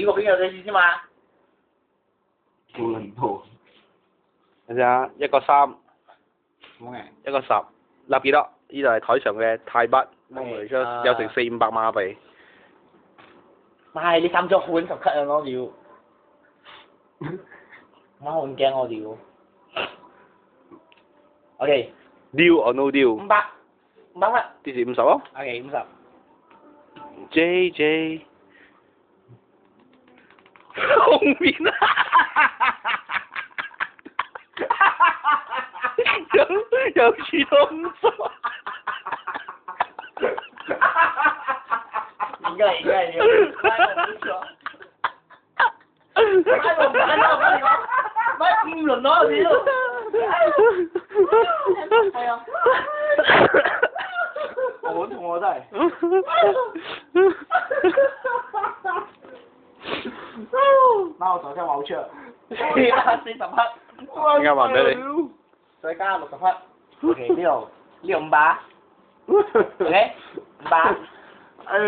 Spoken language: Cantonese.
個邊有幾錢啫嘛？冇輪到。睇下一個3，冇嘅。一個10，立幾多？呢度係台上嘅泰筆，攞嚟咗有成400-500馬幣。唔係你3張好撚十級啊！我要。媽好驚我屌。OK。 Deal or no deal？ 500蚊。啲是50咯。OK 50。JJ。後面啊！有次都50。應該。買5輪咯屌！係啊。我好痛啊真係。媽我手真係好長。40匹。點解還俾你？再加60匹。OK 呢度500。OK 500。哎呦！